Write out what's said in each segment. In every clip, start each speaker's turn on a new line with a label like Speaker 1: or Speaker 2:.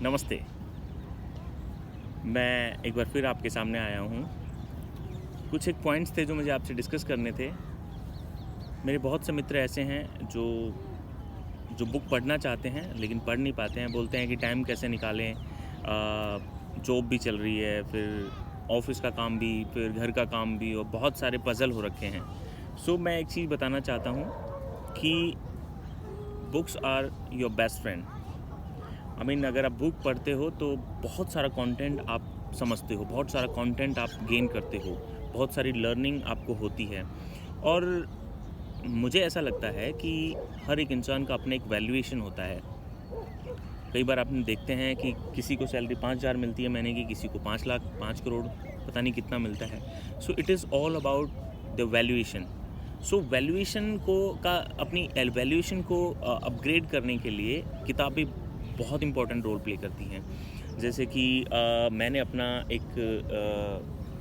Speaker 1: नमस्ते। मैं एक बार फिर आपके सामने आया हूँ। कुछ एक पॉइंट्स थे जो मुझे आपसे डिस्कस करने थे। मेरे बहुत से मित्र ऐसे हैं जो बुक पढ़ना चाहते हैं लेकिन पढ़ नहीं पाते हैं। बोलते हैं कि टाइम कैसे निकालें, जॉब भी चल रही है, फिर ऑफ़िस का काम भी, फिर घर का काम भी और बहुत सारे पज़ल हो रखे हैं। सो मैं एक चीज़ बताना चाहता हूँ कि books are your best friend. अगर आप बुक पढ़ते हो तो बहुत सारा कंटेंट आप समझते हो, बहुत सारा कंटेंट आप गेन करते हो, बहुत सारी लर्निंग आपको होती है। और मुझे ऐसा लगता है कि हर एक इंसान का अपना एक वैल्यूएशन होता है। कई बार आपने देखते हैं कि किसी को सैलरी 5,000 मिलती है महीने की, किसी को 5 लाख, 5 करोड़, पता नहीं कितना मिलता है। So it is all about the valuation. So valuation को का अपनी वैल्यूएशन को अपग्रेड करने के लिए किताबें बहुत इंपॉर्टेंट रोल प्ले करती हैं। जैसे कि मैंने अपना एक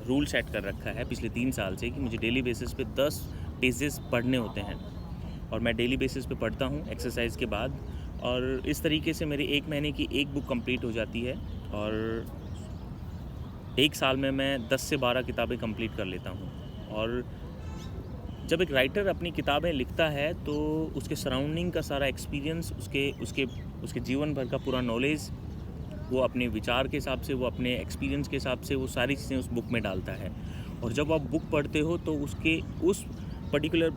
Speaker 1: रूल सेट कर रखा है पिछले 3 साल से कि मुझे डेली बेसिस पे 10 पेजेस पढ़ने होते हैं और मैं डेली बेसिस पे पढ़ता हूँ एक्सरसाइज के बाद। और इस तरीके से मेरी 1 महीने की एक बुक कंप्लीट हो जाती है और 1 साल में मैं 10 से 12 किताबें कंप्लीट कर लेता हूँ। और जब एक राइटर अपनी किताबें लिखता है तो उसके सराउंडिंग का सारा एक्सपीरियंस, उसके उसके उसके जीवन भर का पूरा नॉलेज, वो अपने विचार के हिसाब से, वो अपने एक्सपीरियंस के हिसाब से वो सारी चीज़ें उस बुक में डालता है। और जब आप बुक पढ़ते हो तो उस पर्टिकुलर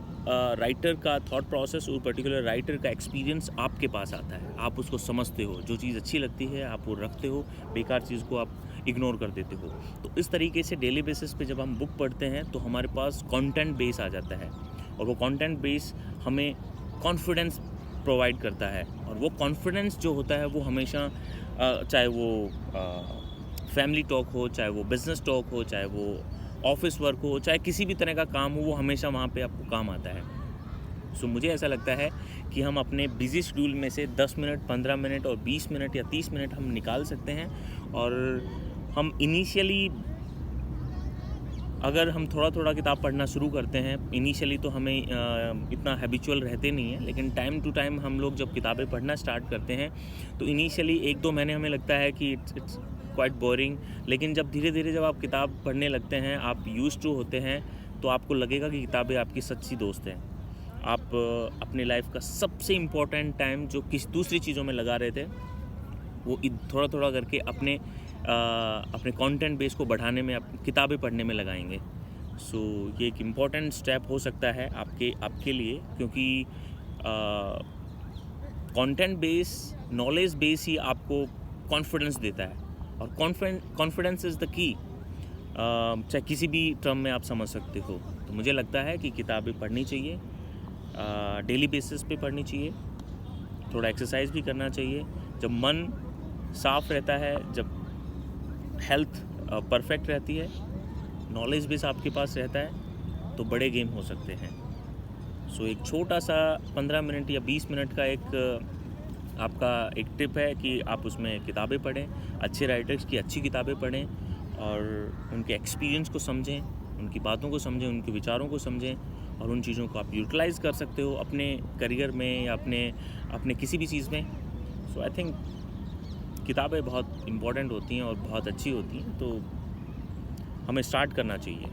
Speaker 1: राइटर का थॉट प्रोसेस, उस पर्टिकुलर राइटर का एक्सपीरियंस आपके पास आता है। आप उसको समझते हो, जो चीज़ अच्छी लगती है आप वो रखते हो, बेकार चीज़ को आप इग्नोर कर देते हो। तो इस तरीके से डेली बेसिस पे जब हम बुक पढ़ते हैं तो हमारे पास कंटेंट बेस आ जाता है और वो कंटेंट बेस हमें कॉन्फिडेंस प्रोवाइड करता है। और वो कॉन्फिडेंस जो होता है वो हमेशा चाहे वो फैमिली टॉक हो, चाहे वो बिज़नेस टॉक हो, चाहे वो ऑफिस वर्क हो, चाहे किसी भी तरह का काम हो, वो हमेशा वहाँ पे आपको काम आता है। सो मुझे ऐसा लगता है कि हम अपने बिज़ी शेड्यूल में से 10 मिनट, 15 मिनट और 20 मिनट या 30 मिनट हम निकाल सकते हैं। और हम इनिशियली अगर हम थोड़ा-थोड़ा किताब पढ़ना शुरू करते हैं, इनिशियली तो हमें इतना हैबिचुअल रहते नहीं हैं, लेकिन टाइम टू टाइम हम लोग जब किताबें पढ़ना स्टार्ट करते हैं, तो इनिशियली 1-2 महीने हमें लगता है कि इट्स क्वाइट बोरिंग। लेकिन जब धीरे-धीरे जब आप किताब पढ़ने लगते हैं, आप यूज्ड टू होते हैं, तो आपको लगेगा कि किताबें आपकी सच्ची दोस्त हैं। आप अपनी लाइफ़ का सबसे इम्पोर्टेंट टाइम जो किसी दूसरी चीज़ों में लगा रहे थे, वो थोड़ा-थोड़ा करके अपने कंटेंट बेस को बढ़ाने में, किताबें पढ़ने में लगाएंगे। सो ये एक इम्पॉर्टेंट स्टेप हो सकता है आपके लिए, क्योंकि कंटेंट बेस, नॉलेज बेस ही आपको कॉन्फिडेंस देता है। और कॉन्फिडेंस इज़ द की। चाहे किसी भी टर्म में आप समझ सकते हो। तो मुझे लगता है कि किताबें पढ़नी चाहिए, डेली बेसिस पे पढ़नी चाहिए, थोड़ा एक्सरसाइज भी करना चाहिए। जब मन साफ़ रहता है, जब हेल्थ परफेक्ट रहती है, नॉलेज बेस आपके पास रहता है, तो बड़े गेम हो सकते हैं। सो एक छोटा सा 15 मिनट या 20 मिनट का आपका एक टिप है कि आप उसमें किताबें पढ़ें, अच्छे राइटर्स की अच्छी किताबें पढ़ें और उनके एक्सपीरियंस को समझें, उनकी बातों को समझें, उनके विचारों को समझें और उन चीज़ों को आप यूटिलाइज़ कर सकते हो अपने करियर में या अपने किसी भी चीज़ में। सो आई थिंक किताबें बहुत इम्पोर्टेंट होती हैं और बहुत अच्छी होती हैं, तो हमें स्टार्ट करना चाहिए।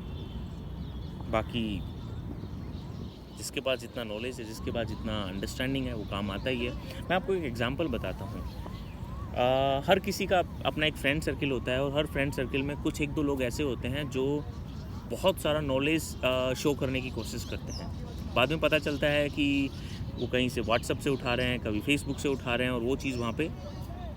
Speaker 1: बाकी जिसके पास जितना नॉलेज है, जिसके पास जितना अंडरस्टैंडिंग है, वो काम आता ही है। मैं आपको एक एग्जांपल बताता हूँ। हर किसी का अपना एक फ्रेंड सर्किल होता है और हर फ्रेंड सर्किल में कुछ 1-2 लोग ऐसे होते हैं जो बहुत सारा नॉलेज शो करने की कोशिश करते हैं। बाद में पता चलता है कि वो कहीं से व्हाट्सएप से उठा रहे हैं, कभी फेसबुक से उठा रहे हैं और वो चीज़ वहाँ पे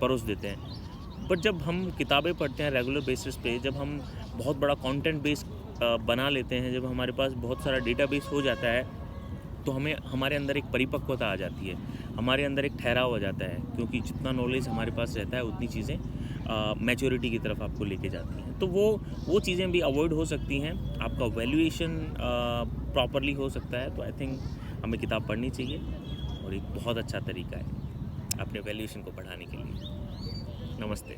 Speaker 1: परोस देते हैं। बट जब हम किताबें पढ़ते हैं रेगुलर बेसिस पे, जब हम बहुत बड़ा कंटेंट बेस बना लेते हैं, जब हमारे पास बहुत सारा डेटाबेस हो जाता है, तो हमें हमारे अंदर एक परिपक्वता आ जाती है, हमारे अंदर एक ठहराव आ जाता है, क्योंकि जितना नॉलेज हमारे पास रहता है उतनी चीज़ें मैच्योरिटी की तरफ आपको लेके जाती हैं। तो वो चीज़ें भी अवॉइड हो सकती हैं, आपका वैल्यूएशन प्रॉपरली हो सकता है। तो आई थिंक हमें किताब पढ़नी चाहिए और एक बहुत अच्छा तरीका है अपने वैल्यूएशन को बढ़ाने के लिए। नमस्ते।